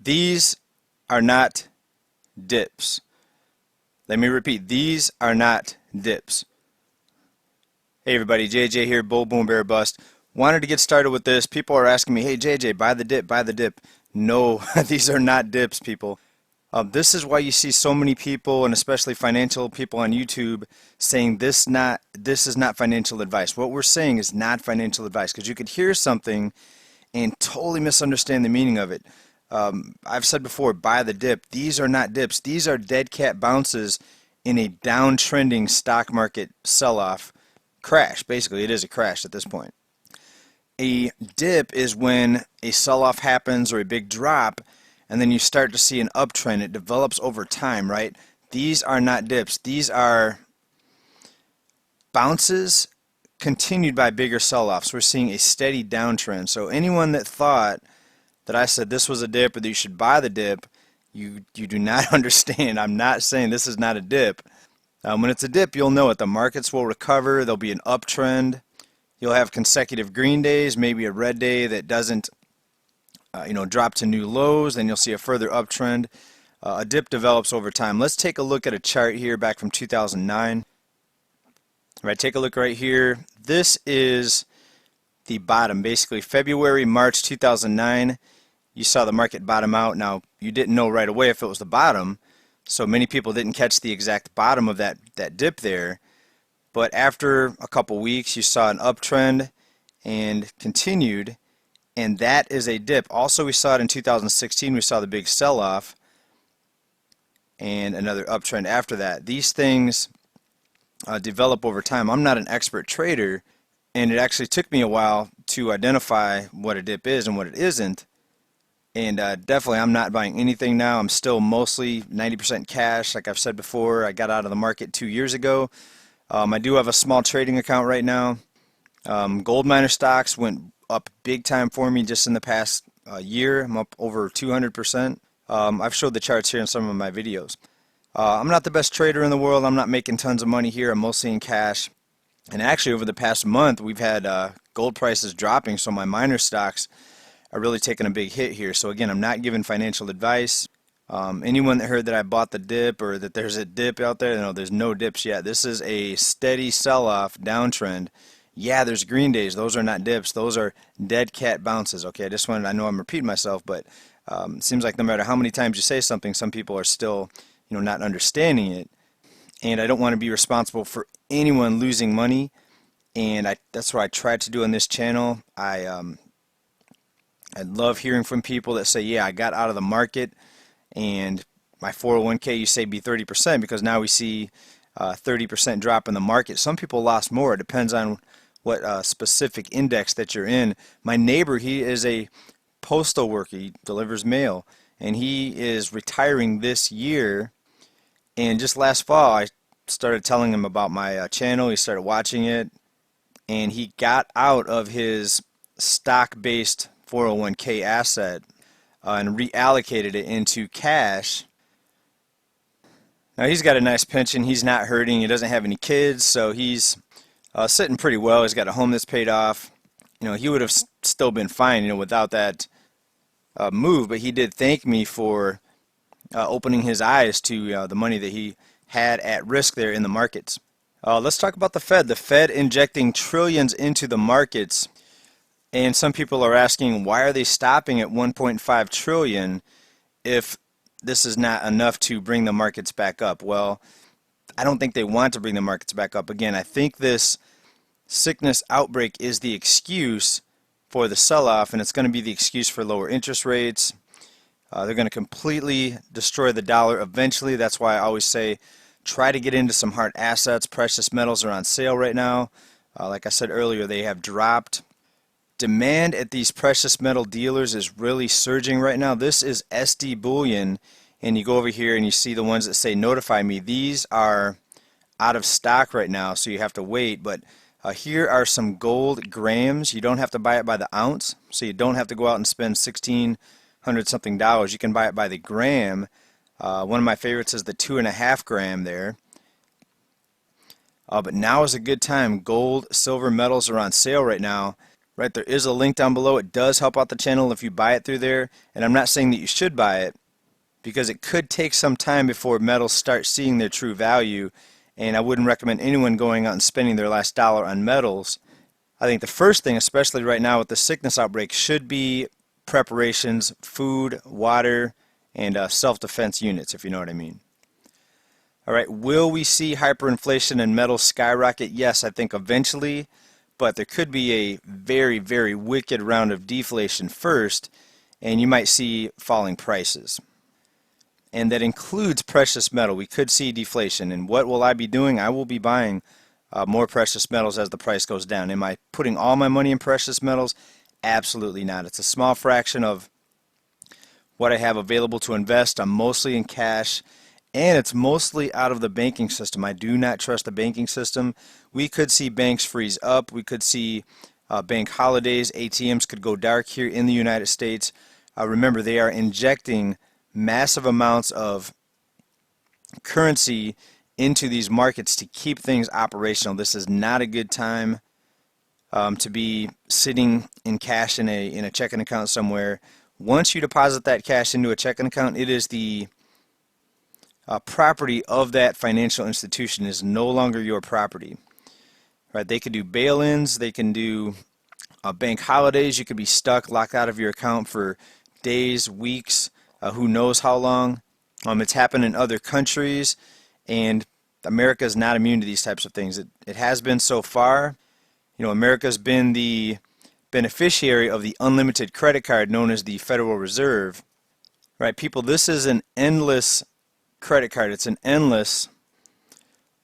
These are not dips. Let me repeat, these are not dips. Hey everybody, JJ here, Bull Boom Bear Bust. Wanted to get started with this. People are asking me, hey JJ, buy the dip, buy the dip. No, these are not dips, people. This is why you see so many people, and especially financial people on YouTube, saying this is not financial advice. What we're saying is not financial advice, because you could hear something and totally misunderstand the meaning of it. I've said before, buy the dip. These are not dips. These are dead cat bounces in a downtrending stock market sell-off crash. Basically, it is a crash at this point. A dip is when a sell-off happens or a big drop, and then you start to see an uptrend. It develops over time, right? These are not dips. These are bounces continued by bigger sell-offs. We're seeing a steady downtrend. So anyone that thought that I said this was a dip or that you should buy the dip, you do not understand. I'm not saying this is not a dip. When it's a dip, you'll know it. The markets will recover. There'll be an uptrend. You'll have consecutive green days, maybe a red day that doesn't drop to new lows. Then you'll see a further uptrend. A dip develops over time. Let's take a look at a chart here back from 2009. All right, take a look right here. This is the bottom, basically February, March 2009. You saw the market bottom out. Now, you didn't know right away if it was the bottom, so many people didn't catch the exact bottom of that dip there. But after a couple weeks, you saw an uptrend and continued, and that is a dip. Also, we saw it in 2016. We saw the big sell-off and another uptrend after that. These things develop over time. I'm not an expert trader, and it actually took me a while to identify what a dip is and what it isn't. And definitely I'm not buying anything now. I'm still mostly 90% cash. Like I've said before, I got out of the market 2 years ago. I do have a small trading account right now. Gold miner stocks went up big time for me just in the past year. I'm up over 200%. I've showed the charts here in some of my videos. I'm not the best trader in the world. I'm not making tons of money here. I'm mostly in cash. And actually over the past month we've had gold prices dropping, so my miner stocks are really taking a big hit here. So again, I'm not giving financial advice. Anyone that heard that I bought the dip or that there's a dip out there, no, there's no dips yet. This is a steady sell-off downtrend. Yeah, there's green days. Those are not dips. Those are dead cat bounces. Okay, I know I'm repeating myself, but it seems like no matter how many times you say something, some people are still, not understanding it. And I don't want to be responsible for anyone losing money. And that's what I tried to do on this channel. I love hearing from people that say, yeah, I got out of the market and my 401k, you saved me 30%, because now we see 30% drop in the market. Some people lost more. It depends on what specific index that you're in. My neighbor, he is a postal worker. He delivers mail, and he is retiring this year. And just last fall, I started telling him about my channel. He started watching it, and he got out of his stock-based 401k asset and reallocated it into cash. Now he's got a nice pension. He's not hurting. He doesn't have any kids, so he's sitting pretty well. He's got a home that's paid off. He would have still been fine, without that move. But he did thank me for opening his eyes to the money that he had at risk there in the markets. Let's talk about the Fed. The Fed injecting trillions into the markets. And some people are asking, why are they stopping at 1.5 trillion if this is not enough to bring the markets back up? Well, I don't think they want to bring the markets back up. Again, I think this sickness outbreak is the excuse for the sell-off, and it's going to be the excuse for lower interest rates. They're going to completely destroy the dollar eventually. That's why I always say try to get into some hard assets. Precious metals are on sale right now. Like I said earlier, they have dropped. Demand at these precious metal dealers is really surging right now. This is SD bullion, and you go over here and you see the ones that say notify me. These are out of stock right now, so you have to wait. But here are some gold grams. You don't have to buy it by the ounce, so you don't have to go out and spend $1,600 something dollars. You can buy it by the gram. One of my favorites is the 2.5 gram there. But now is a good time. Gold, silver metals are on sale right now. right? There is a link down below. It does help out the channel if you buy it through there, and I'm not saying that you should buy it because it could take some time before metals start seeing their true value, and I wouldn't recommend anyone going out and spending their last dollar on metals. I think the first thing, especially right now with the sickness outbreak, should be preparations, food, water, and self-defense units, if you know what I mean. All right, will we see hyperinflation and metals skyrocket? Yes, I think eventually, but there could be a very, very wicked round of deflation first, and you might see falling prices. And that includes precious metal. We could see deflation. And what will I be doing? I will be buying more precious metals as the price goes down. Am I putting all my money in precious metals? Absolutely not. It's a small fraction of what I have available to invest. I'm mostly in cash, and it's mostly out of the banking system. I do not trust the banking system. We could see banks freeze up. We could see bank holidays. ATMs could go dark here in the United States. Remember, they are injecting massive amounts of currency into these markets to keep things operational. This is not a good time to be sitting in cash in a checking account somewhere. Once you deposit that cash into a checking account, it is the property of that financial institution. It is no longer your property. Right? They could do bail-ins. They can do bank holidays. You could be stuck, locked out of your account for days, weeks, who knows how long. It's happened in other countries, and America is not immune to these types of things. It has been so far. You know, America's been the beneficiary of the unlimited credit card known as the Federal Reserve. Right, people, this is an endless credit card. It's an endless,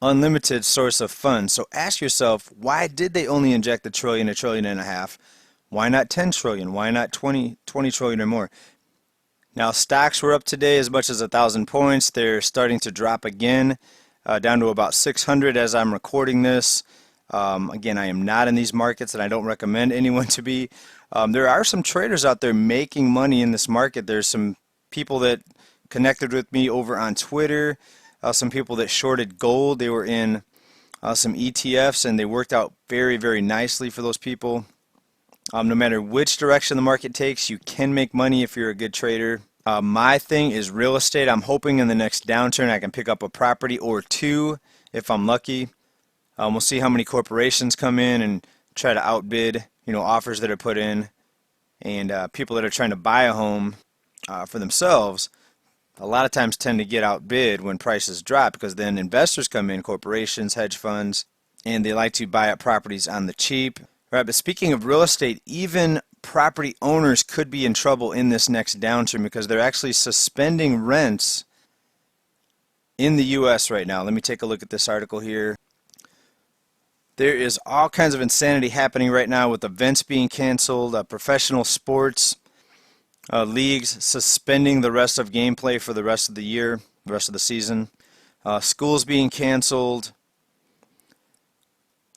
unlimited source of funds. So ask yourself, why did they only inject a trillion and a half? Why not 10 trillion? Why not 20 trillion or more? Now, stocks were up today as much as 1,000 points. They're starting to drop again, down to about 600 as I'm recording this. Again, I am not in these markets, and I don't recommend anyone to be. There are some traders out there making money in this market. There's some people that connected with me over on Twitter, some people that shorted gold. They were in some ETFs, and they worked out very, very nicely for those people. No matter which direction the market takes, you can make money if you're a good trader. My thing is real estate. I'm hoping in the next downturn I can pick up a property or two if I'm lucky. We'll see how many corporations come in and try to outbid, offers that are put in, and people that are trying to buy a home for themselves a lot of times tend to get outbid when prices drop, because then investors come in, corporations, hedge funds, and they like to buy up properties on the cheap. Right, but speaking of real estate, even property owners could be in trouble in this next downturn because they're actually suspending rents in the U.S. right now. Let me take a look at this article here. There is all kinds of insanity happening right now with events being canceled, professional sports leagues suspending the rest of gameplay for the rest of the year, the rest of the season, schools being canceled.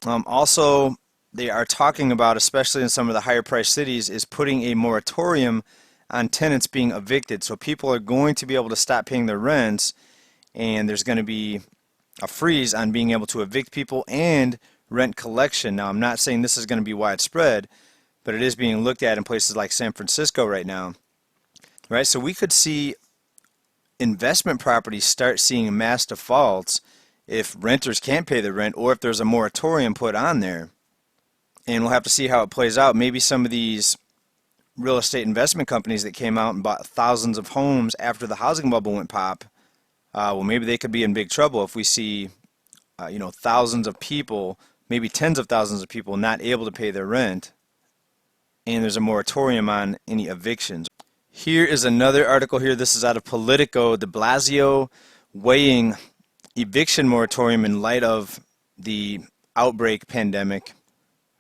Also, they are talking about, especially in some of the higher priced cities, is putting a moratorium on tenants being evicted. So people are going to be able to stop paying their rents, and there's going to be a freeze on being able to evict people and rent collection. Now, I'm not saying this is going to be widespread, but it is being looked at in places like San Francisco right now. Right? So we could see investment properties start seeing mass defaults if renters can't pay the rent, or if there's a moratorium put on there. And we'll have to see how it plays out. Maybe some of these real estate investment companies that came out and bought thousands of homes after the housing bubble went pop, well, maybe they could be in big trouble if we see, thousands of people, maybe tens of thousands of people not able to pay their rent, and there's a moratorium on any evictions. Here is another article here. This is out of Politico. De Blasio weighing eviction moratorium in light of the outbreak pandemic.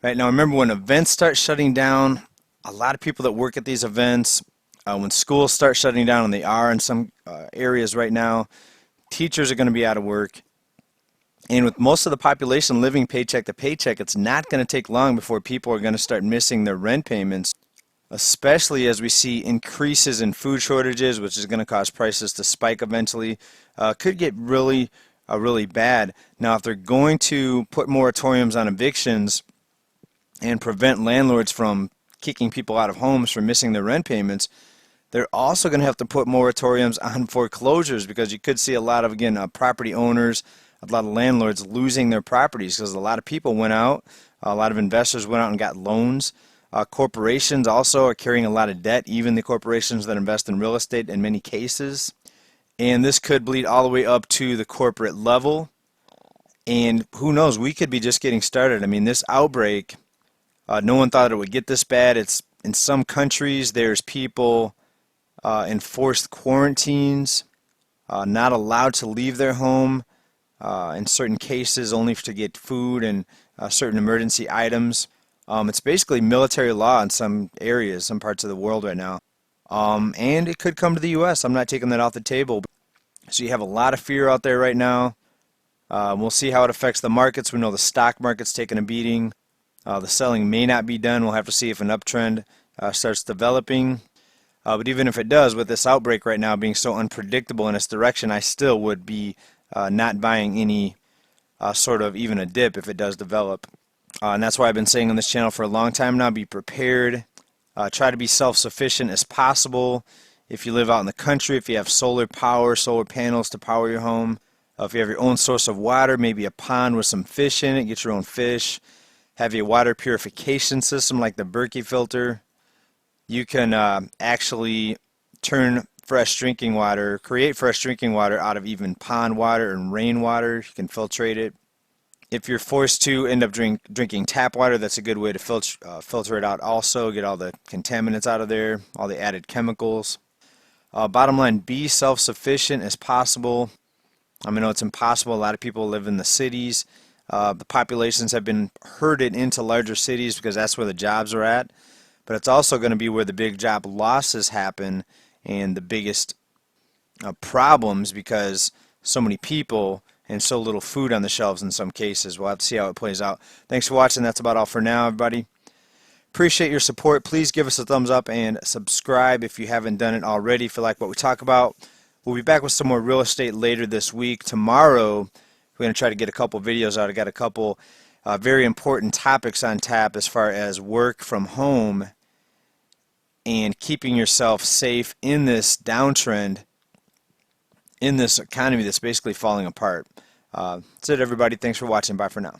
Right now, remember, when events start shutting down, a lot of people that work at these events, when schools start shutting down, and they are in some areas right now, teachers are going to be out of work. And with most of the population living paycheck to paycheck, it's not going to take long before people are going to start missing their rent payments, especially as we see increases in food shortages, which is going to cause prices to spike eventually. Could get really, really bad. Now, if they're going to put moratoriums on evictions, and prevent landlords from kicking people out of homes for missing their rent payments, they're also going to have to put moratoriums on foreclosures, because you could see a lot of, again, property owners, a lot of landlords losing their properties because a lot of people went out, a lot of investors went out and got loans. Corporations also are carrying a lot of debt, even the corporations that invest in real estate in many cases. And this could bleed all the way up to the corporate level. And who knows, we could be just getting started. I mean, this outbreak, no one thought it would get this bad. It's in some countries, there's people in forced quarantines, not allowed to leave their home, in certain cases only to get food and certain emergency items. It's basically military law in some areas, some parts of the world right now. And it could come to the U.S. I'm not taking that off the table. So you have a lot of fear out there right now. We'll see how it affects the markets. We know the stock market's taking a beating. The selling may not be done. We'll have to see if an uptrend starts developing. But even if it does, with this outbreak right now being so unpredictable in its direction, I still would be not buying any sort of even a dip if it does develop. And that's why I've been saying on this channel for a long time now, be prepared. Try to be self-sufficient as possible. If you live out in the country, if you have solar power, solar panels to power your home, if you have your own source of water, maybe a pond with some fish in it, get your own fish. Have a water purification system like the Berkey filter. You can actually turn fresh drinking water, create fresh drinking water out of even pond water and rainwater. You can filtrate it. If you're forced to end up drinking tap water, that's a good way to filter it out also, get all the contaminants out of there, all the added chemicals. Bottom line, be self-sufficient as possible. I know it's impossible. A lot of people live in the cities. The populations have been herded into larger cities because that's where the jobs are at. But it's also going to be where the big job losses happen and the biggest problems, because so many people and so little food on the shelves in some cases. We'll have to see how it plays out. Thanks for watching. That's about all for now, everybody. Appreciate your support. Please give us a thumbs up and subscribe if you haven't done it already, if you like what we talk about. We'll be back with some more real estate later this week. Tomorrow, we're going to try to get a couple videos out. I got a couple very important topics on tap as far as work from home and keeping yourself safe in this downtrend, in this economy that's basically falling apart. That's it, everybody. Thanks for watching. Bye for now.